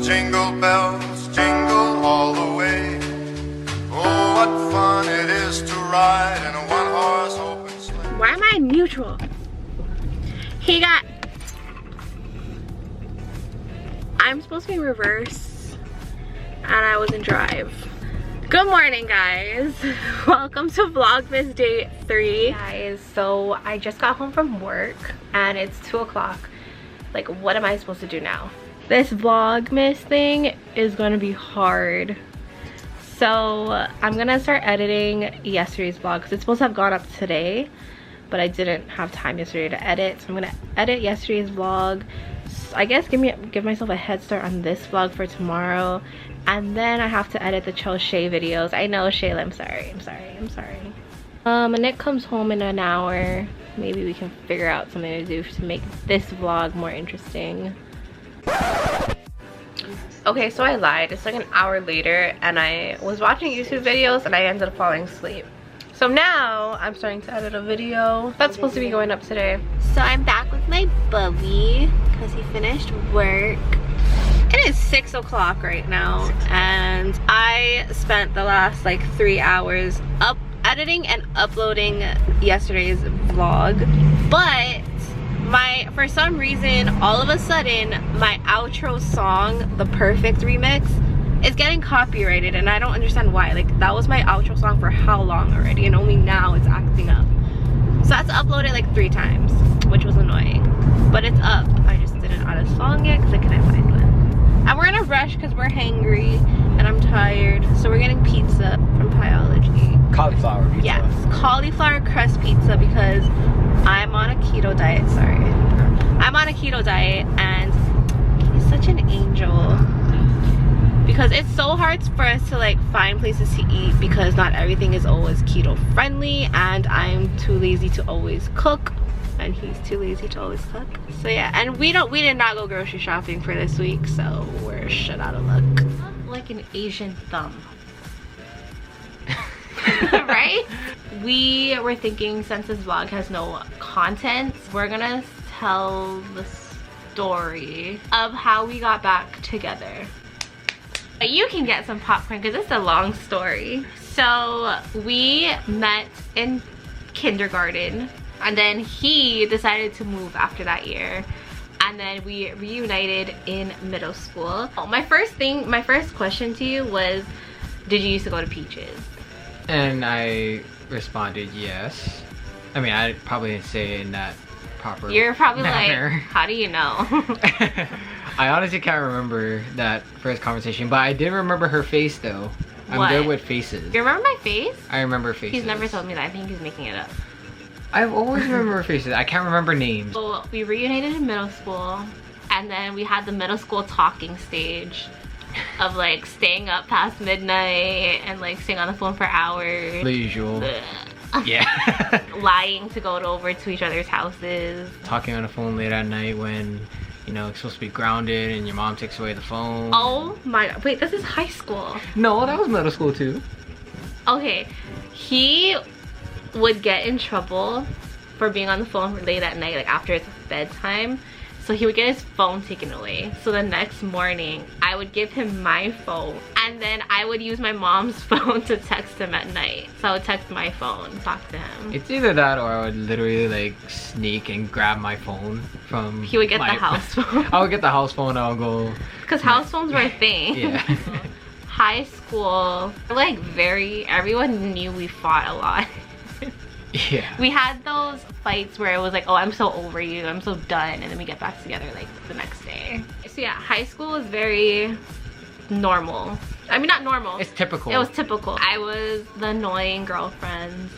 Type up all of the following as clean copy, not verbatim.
Jingle bells, jingle all the way. Oh, what fun it is to ride in a one-horse open sleigh. Why am I in neutral? I'm supposed to be reverse and I was in drive. Good morning, guys. Welcome to Vlogmas day 3. Guys, so I just got home from work and it's 2 o'clock. Like, what am I supposed to do now? This Vlogmas thing is gonna be hard. So I'm gonna start editing yesterday's vlog because it's supposed to have gone up today, but I didn't have time yesterday to edit. So I'm gonna edit yesterday's vlog. I guess give myself a head start on this vlog for tomorrow, and then I have to edit the Shay videos. I know, Shayla, I'm sorry. Nick comes home in an hour. Maybe we can figure out something to do to make this vlog more interesting. Okay, so I lied. It's like an hour later and I was watching YouTube videos and I ended up falling asleep. So now I'm starting to edit a video that's supposed to be going up today. So I'm back with my bubby because he finished work. It is 6 o'clock right now and I spent the last like 3 hours editing and uploading yesterday's vlog, but for some reason, all of a sudden, my outro song, the Perfect remix, is getting copyrighted and I don't understand why. Like, that was my outro song for how long already and only now it's acting up. So I had to upload it like 3 times, which was annoying. But it's up. I just didn't add a song yet because I couldn't find one. And we're in a rush because we're hangry and I'm tired. So we're getting pizza from Pyology. Cauliflower pizza. Yes, cauliflower crust pizza because I'm on a keto diet, sorry. I'm on a keto diet and he's such an angel. Because it's so hard for us to like find places to eat because not everything is always keto friendly and I'm too lazy to always cook and he's too lazy to always cook. So yeah, and we did not go grocery shopping for this week, so we're shit out of luck. Like an Asian thumb. Right? We were thinking, since this vlog has no content, we're gonna tell the story of how we got back together. You can get some popcorn because it's a long story. So we met in kindergarten and then he decided to move after that year. And then we reunited in middle school. Oh, my first question to you was, did you used to go to Peaches? And I responded yes. I mean, I probably didn't say it in that proper You're probably manner. like, how do you know? I honestly can't remember that first conversation, but I did remember her face though. I'm What? good with faces. You remember my face? I remember faces. He's never told me that. I think he's making it up. I've always remember faces. I can't remember names. So we reunited in middle school and then we had the middle school talking stage of like staying up past midnight and like staying on the phone for hours. The usual. Ugh. Yeah. Lying to go over to each other's houses. Talking on the phone late at night when, you know, it's supposed to be grounded and your mom takes away the phone. Oh my god. Wait, this is high school. No, that was middle school too. Okay. He would get in trouble for being on the phone late at night, like after it's bedtime. So he would get his phone taken away. So the next morning, I would give him my phone and then I would use my mom's phone to text him at night. So I would text my phone, talk to him. It's either that or I would literally like sneak and grab my phone from He would get the house phone. I would get the house phone and I'll go. Because house phones were a thing. Yeah. High school, like everyone knew we fought a lot. Yeah. We had those fights where it was like, oh, I'm so over you, I'm so done, and then we get back together like the next day. So yeah, high school was very normal. I mean, not normal. It's typical. It was typical. I was the annoying girlfriend,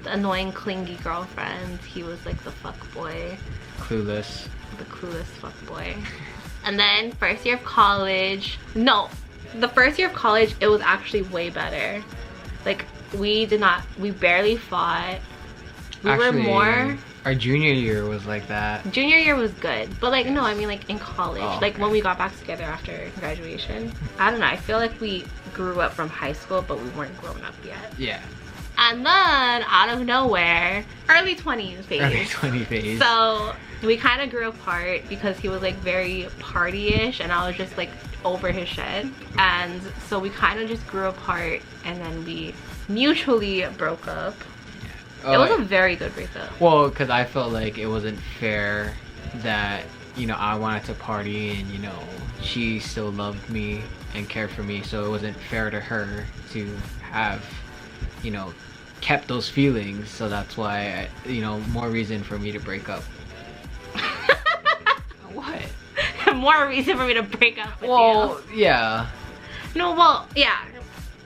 the annoying clingy girlfriend. He was like the fuck boy. Clueless. The clueless fuck boy. And then first year of college, no, the first year of college, it was actually way better. Like, we barely fought. Were more. Our junior year was like that. Junior year was good, but like, no, I mean like in college, oh, like okay. when we got back together after graduation. I don't know, I feel like we grew up from high school, but we weren't grown up yet. Yeah. And then out of nowhere, early 20s phase. Early 20 phase. So we kind of grew apart because he was like very party-ish and I was just like over his shit. And so we kind of just grew apart and then we mutually broke up. It was a very good breakup. Well, because I felt like it wasn't fair that, you know, I wanted to party and, you know, she still loved me and cared for me, so it wasn't fair to her to have, you know, kept those feelings. So that's why, you know, more reason for me to break up. What? More reason for me to break up with you. Yeah. No, well, yeah.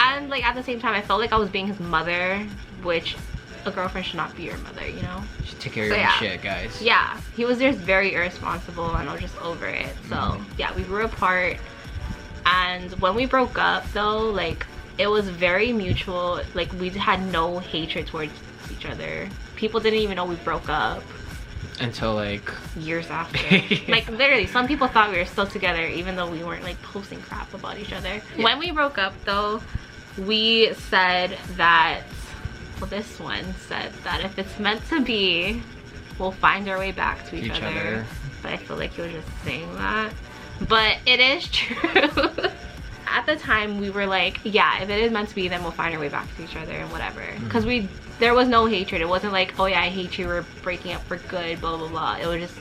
And like at the same time, I felt like I was being his mother, which a girlfriend should not be your mother, you know? You should take care of your own shit, guys. Yeah, he was just very irresponsible and I was just over it. So yeah, we grew apart. And when we broke up though, like it was very mutual. Like we had no hatred towards each other. People didn't even know we broke up. Until like years after. Like literally, some people thought we were still together even though we weren't like posting crap about each other. Yeah. When we broke up though, we said that, well, this one said that if it's meant to be, we'll find our way back to each other. But I feel like he was just saying that. But it is true. At the time, we were like, yeah, if it is meant to be, then we'll find our way back to each other and whatever. Because there was no hatred. It wasn't like, oh yeah, I hate you, we're breaking up for good, blah, blah, blah. It was just,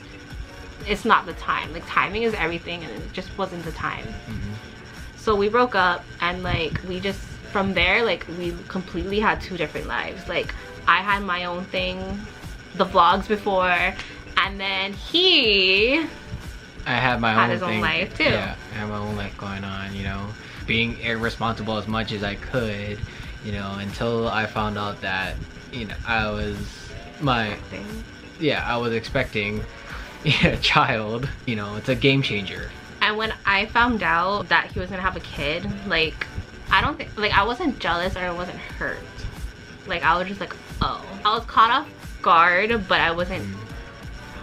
it's not the time. Like, timing is everything, and it just wasn't the time. So we broke up, and like, we just, from there, like, we completely had two different lives. Like, I had my own thing, the vlogs before, and then I had my own his own life too. Yeah, I had my own life going on, you know, being irresponsible as much as I could, you know, until I found out that, you know, I was expecting a child. You know, it's a game changer. And when I found out that he was gonna have a kid, like, I don't think, like, I wasn't jealous or I wasn't hurt. Like, I was just like, oh. I was caught off guard, but I wasn't,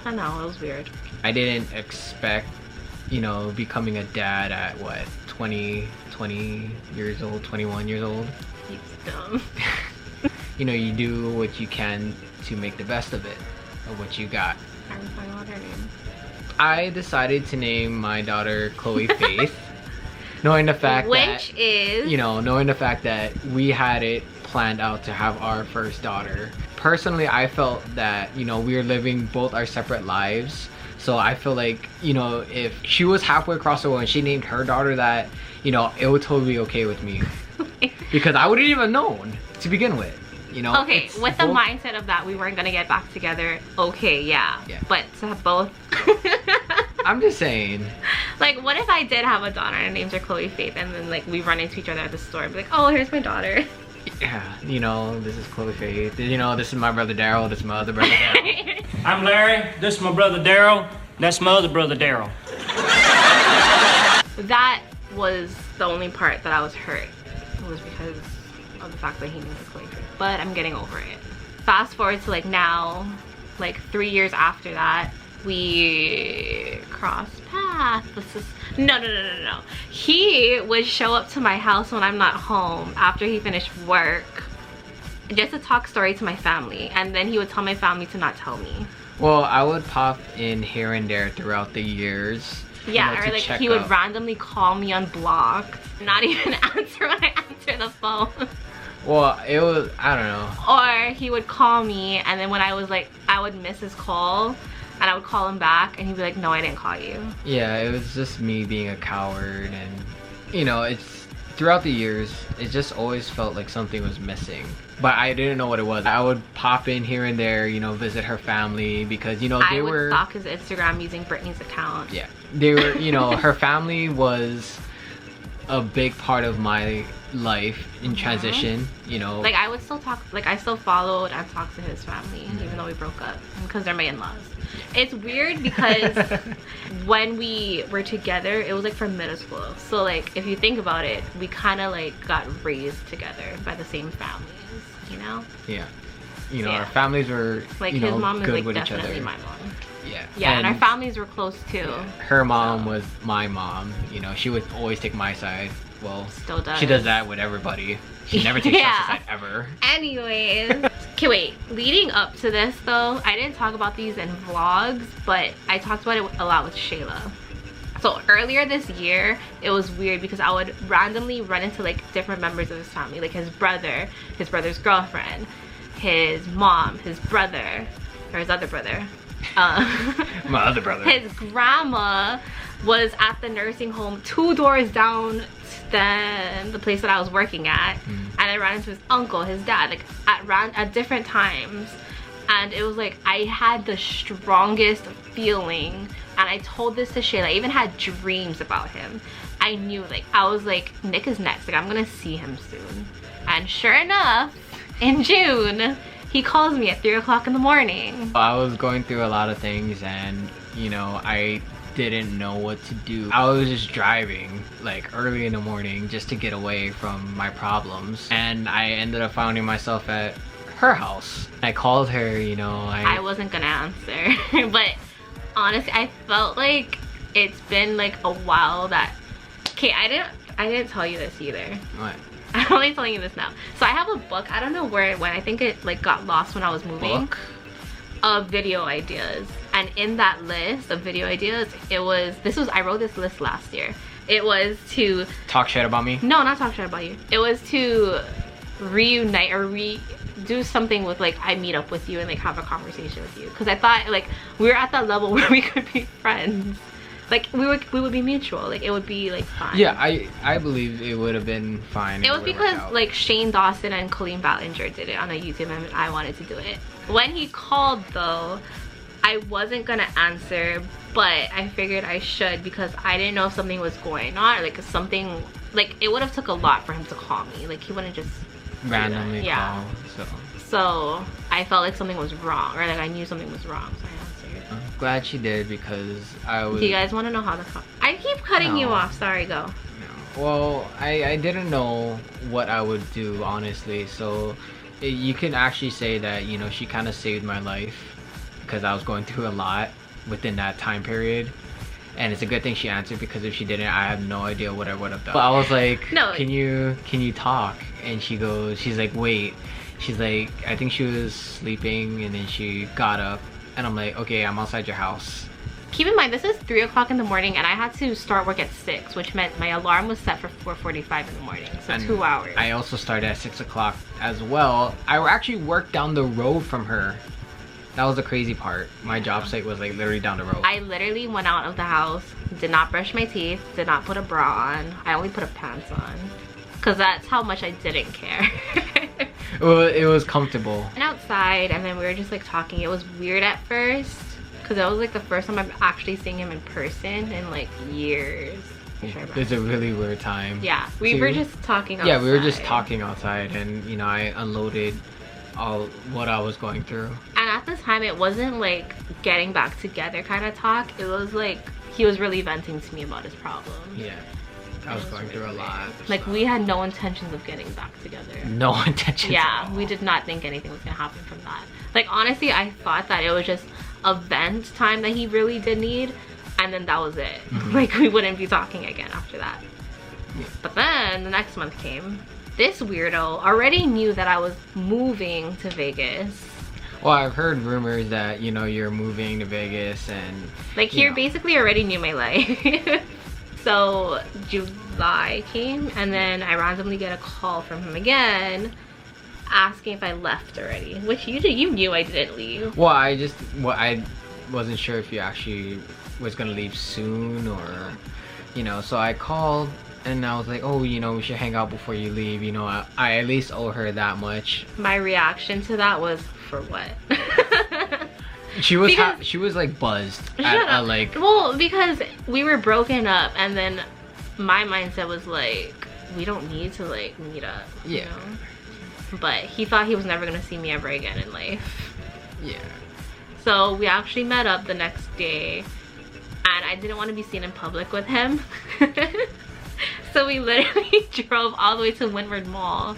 I don't know, it was weird. I didn't expect, you know, becoming a dad at what, 20 years old, 21 years old. He's dumb. You know, you do what you can to make the best of it, of what you got. I was talking about her name. I decided to name my daughter Chloe Faith, knowing the fact that we had it planned out to have our first daughter. Personally, I felt that, you know, we were living both our separate lives. So I feel like, you know, if she was halfway across the world and she named her daughter that, you know, it would totally be okay with me. Because I wouldn't even known to begin with, you know. Okay, with the mindset of that we weren't gonna get back together, okay, yeah. But to have both. I'm just saying. Like, what if I did have a daughter and named her Chloe Faith and then like we run into each other at the store and be like, oh, here's my daughter. Yeah, you know, this is Chloe Faith. You know, this is my brother Daryl. This is my other brother Daryl. I'm Larry. This is my brother Daryl. That's my other brother Daryl. That was the only part that I was hurt. It was because of the fact that he named her Chloe Faith. But I'm getting over it. Fast forward to like now, like 3 years after that, we crossed paths. No. He would show up to my house when I'm not home after he finished work just to talk story to my family, and then he would tell my family to not tell me. Well, I would pop in here and there throughout the years. Yeah, or like he would randomly call me unblocked, not even answer when I answer the phone. Well, it was, I don't know. Or he would call me, and then when I was like, I would miss his call, and I would call him back, and he'd be like, no, I didn't call you. Yeah, it was just me being a coward, and, you know, it's, throughout the years, it just always felt like something was missing. But I didn't know what it was. I would pop in here and there, you know, visit her family, because, you know, I would stalk his Instagram using Brittany's account. Yeah. They were, you know, her family was a big part of my life in transition, you know. Like, I would still talk, like, I still followed and talked to his family, even though we broke up, because they're my in-laws. It's weird because when we were together, it was like from middle school. So like, if you think about it, we kind of like got raised together by the same families, you know? Yeah. You know, our families were, like, you his know, mom is good like with each definitely other. my mom. Yeah. Yeah, and our families were close too. Yeah. Her mom was my mom. You know, she would always take my side. Well, still does. She does that with everybody. She never takes Josh's side ever. Anyways. Okay, wait. Leading up to this though, I didn't talk about these in vlogs, but I talked about it a lot with Shayla. So earlier this year, it was weird because I would randomly run into like different members of his family, like his brother, his brother's girlfriend, his mom, his brother, or his other brother. My other brother. His grandma was at the nursing home 2 doors down than the place that I was working at, and I ran into his uncle, his dad, like at different times, and it was like I had the strongest feeling, and I told this to Shayla. I even had dreams about him. I knew, like, I was like, Nick is next, like I'm gonna see him soon. And sure enough, in June, he calls me at 3 o'clock in the morning. I was going through a lot of things, and you know, I didn't know what to do. I was just driving like early in the morning just to get away from my problems, and I ended up finding myself at her house. I called her, you know, I wasn't gonna answer, but honestly, I felt like it's been like a while that, okay, I didn't tell you this either. What? I'm only telling you this now. So I have a book, I don't know where it went, I think it like got lost when I was moving. Book? Of video ideas, and in that list of video ideas, I wrote this list last year. It was to talk shit about me. No, not talk shit about you. It was to reunite or do something with, like, I meet up with you and like have a conversation with you, because I thought like we were at that level where we could be friends, like we would be mutual, like it would be like fine. Yeah, I believe it would have been fine. It was because like Shane Dawson and Colleen Ballinger did it on a YouTube, and I wanted to do it. When he called though, I wasn't gonna answer, but I figured I should because I didn't know if something was going on, or like something, like it would have took a lot for him to call me, like he wouldn't just randomly call. So I felt like something was wrong, or like I knew something was wrong, so I answered. I'm glad she did, because I was... Do you guys want to know how to call? I keep cutting you off, sorry, go. No. Well, I didn't know what I would do, honestly, so you can actually say that, you know, she kind of saved my life, because I was going through a lot within that time period. And it's a good thing she answered, because if she didn't, I have no idea what I would have done. But I was like, no, can you talk? And she's like, wait. She's like, I think she was sleeping, and then she got up, and I'm like, okay, I'm outside your house. Keep in mind, this is 3 o'clock in the morning, and I had to start work at 6, which meant my alarm was set for 4:45 in the morning, so and 2 hours. I also started at 6 o'clock as well. I actually worked down the road from her. That was the crazy part. My job site was like literally down the road. I literally went out of the house, did not brush my teeth, did not put a bra on. I only put a pants on, because that's how much I didn't care. Well, it was comfortable. And outside, and then we were just like talking. It was weird at first, because it was like the first time I'm actually seeing him in person in like years. It's a really weird time. Yeah, we were just talking outside. Yeah, we were just talking outside, and you know, I unloaded all what I was going through. And at the time, it wasn't like getting back together kind of talk. It was like he was really venting to me about his problem. Yeah, I was going through a lot. Like we had no intentions of getting back together. No intentions. Yeah, we did not think anything was gonna happen from that. Like honestly, I thought that it was just a vent time that he really did need, and then that was it. Like we wouldn't be talking again after that. Yeah. But then the next month came. This weirdo already knew that I was moving to Vegas. Well, I've heard rumors that, you know, you're moving to Vegas, and like he basically already knew my life. So July came, and then I randomly get a call from him again asking if I left already, which you knew I didn't leave. Well, I wasn't sure if you actually was gonna leave soon, or you know, so I called. And I was like, oh, you know, we should hang out before you leave. You know, I at least owe her that much. My reaction to that was, for what? She was like buzzed. Like, well, because we were broken up, and then my mindset was like, we don't need to like meet up. Yeah. You know? But he thought he was never gonna see me ever again in life. Yeah. So we actually met up the next day, and I didn't want to be seen in public with him. So we literally drove all the way to Windward Mall,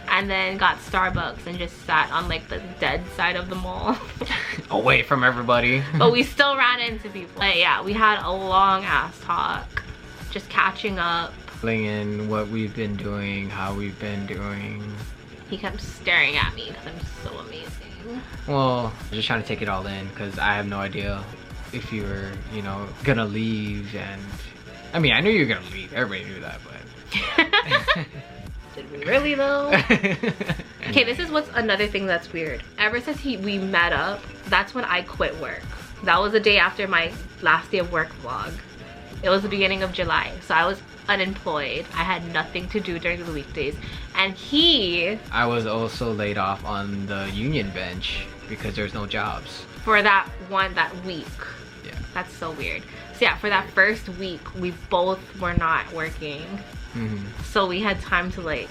and then got Starbucks and just sat on like the dead side of the mall. Away from everybody. But we still ran into people. But yeah, we had a long ass talk, just catching up. In what we've been doing, how we've been doing. He kept staring at me because I'm so amazing. Well, just trying to take it all in because I have no idea if you were, you know, gonna leave. And I mean, I knew you were gonna leave. Everybody knew that, but did we really though? Okay, this is what's another thing that's weird. Ever since we met up, that's when I quit work. That was the day after my last day of work vlog. It was the beginning of July, so I was unemployed. I had nothing to do during the weekdays, and I was also laid off on the union bench because there's no jobs for that week. Yeah, that's so weird. So yeah, for that first week we both were not working. So we had time to like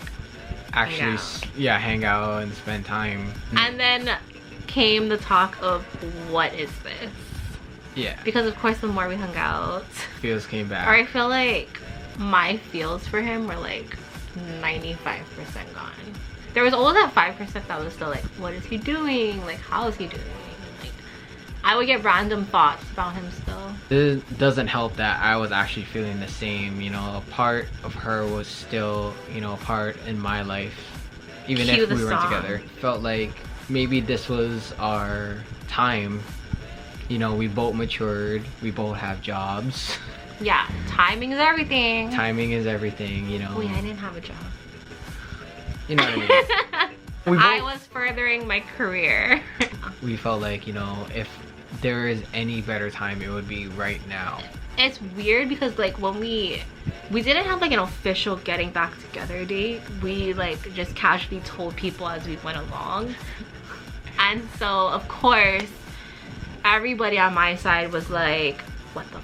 actually hang out and spend time. And then came the talk of, what is this? Yeah, because of course the more we hung out, feels came back. Or I feel like my feels for him were like 95% gone. There was always that 5% that was still like, what is he doing? Like, how is he doing? Like, I would get random thoughts about him still. It doesn't help that I was actually feeling the same, you know. A part of her was still, you know, a part in my life, even if we weren't together. Felt like maybe this was our time. You know, we both matured, we both have jobs. Yeah, timing is everything. Timing is everything, you know. Wait, I didn't have a job. You know what I mean? I was furthering my career. We felt like, you know, if there is any better time, it would be right now. It's weird because like when we didn't have like an official getting back together date. We like just casually told people as we went along. And so of course everybody on my side was like, what the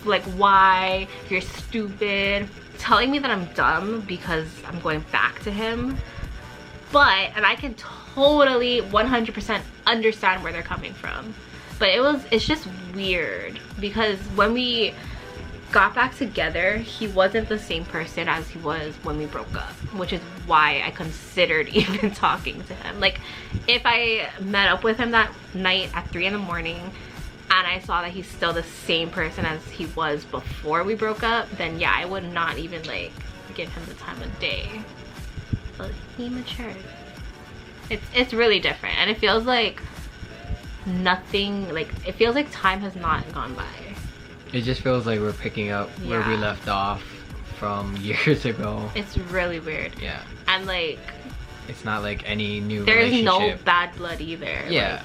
like, why? You're stupid. Telling me that I'm dumb because I'm going back to him. But, and I can totally 100% understand where they're coming from. But it's just weird because when we got back together, he wasn't the same person as he was when we broke up, which is why I considered even talking to him. Like, if I met up with him that night at 3 in the morning and I saw that he's still the same person as he was before we broke up, then yeah, I would not even like give him the time of day. But he matured. It's really different, and it feels like nothing, like it feels like time has not gone by. It just feels like we're picking up where we left off from years ago. It's really weird. Yeah. And like, it's not like any new there's relationship. no bad blood either. Yeah. Like,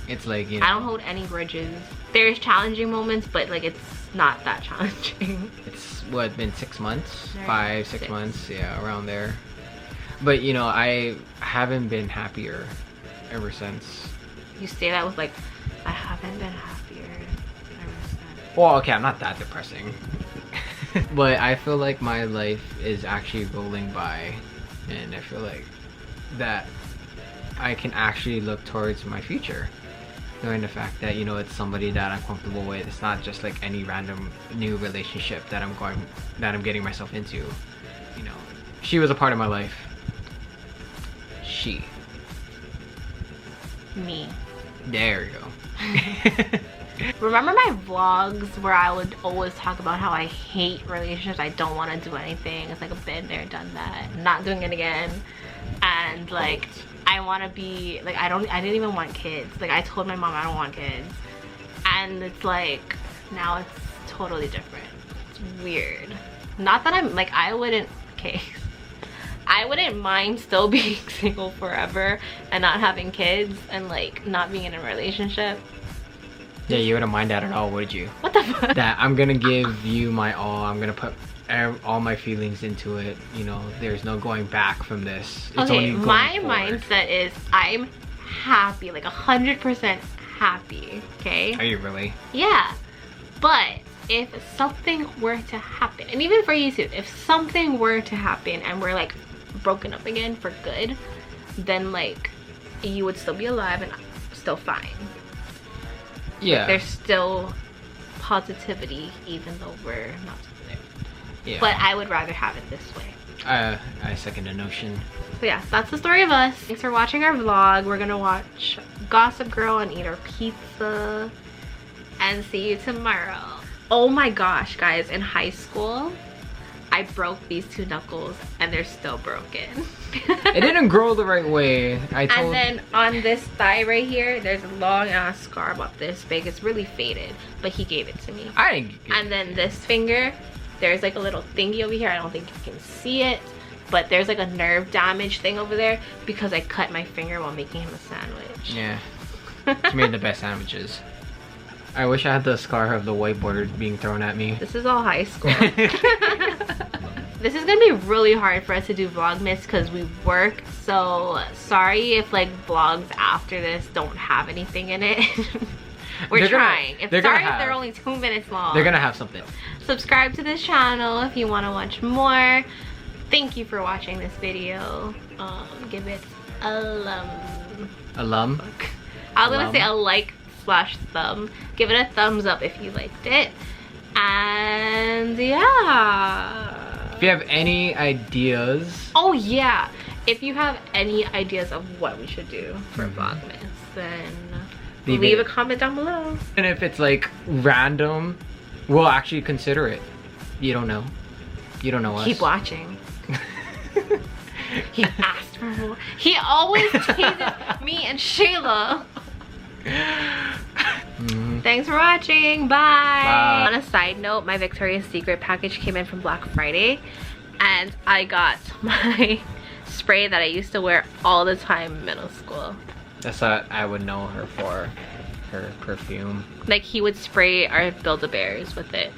it's like, you know, I don't hold any grudges. There's challenging moments, but like it's not that challenging. It's what, been 6 months? Right. 6 months, yeah, around there. But you know, I haven't been happier ever since. You say that with like, I haven't been happier ever since. Well, okay, I'm not that depressing. But I feel like my life is actually rolling by, and I feel like that I can actually look towards my future, knowing the fact that, you know, it's somebody that I'm comfortable with. It's not just like any random new relationship that I'm getting myself into. You know, she was a part of my life. She. Me. There you go. Remember my vlogs where I would always talk about how I hate relationships? I don't want to do anything. It's like I've been there, done that. I'm not doing it again. And like, I want to be like, I didn't even want kids. Like, I told my mom I don't want kids, and it's like now it's totally different. It's weird. Not that I'm like, I wouldn't mind still being single forever and not having kids and like not being in a relationship. Yeah, you wouldn't mind that at all, would you? What the fuck? That I'm gonna give you my all. I'm gonna put all my feelings into it. You know, there's no going back from this. It's okay, only going my forward. mindset is I'm happy, like 100% happy. Okay. Are you really? Yeah, but if something were to happen, and even for you too, if something were to happen and we're like broken up again for good, then like you would still be alive and still fine. Yeah. Like, there's still positivity even though we're not there. Yeah. But I would rather have it this way. I second the notion. So yeah, that's the story of us. Thanks for watching our vlog. We're gonna watch Gossip Girl and eat our pizza. And see you tomorrow. Oh my gosh, guys, in high school, I broke these 2 knuckles and they're still broken. It didn't grow the right way. And then on this thigh right here, there's a long ass scar about this big. It's really faded, but he gave it to me. And then this finger, there's like a little thingy over here. I don't think you can see it, but there's like a nerve damage thing over there because I cut my finger while making him a sandwich. Yeah, he made the best sandwiches. I wish I had the scar of the whiteboard being thrown at me. This is all high school. This is gonna be really hard for us to do Vlogmas because we work, so sorry if like vlogs after this don't have anything in it. We're trying. If they're only 2 minutes long. They're gonna have something. Subscribe to this channel if you want to watch more. Thank you for watching this video. Give it a Alum? I was gonna say a like/thumb. Give it a thumbs up if you liked it. And yeah. If you have any ideas. Oh yeah. If you have any ideas of what we should do for Vlogmas, then leave a comment down below. And if it's like random, we'll actually consider it. You don't know. You don't know us. Keep watching. He asked for more. He always teases me and Shayla. Thanks for watching. Bye. On a side note, my Victoria's Secret package came in from Black Friday and I got my spray that I used to wear all the time in middle school. That's what I would know her for, her perfume. Like he would spray our Build-A-Bears with it.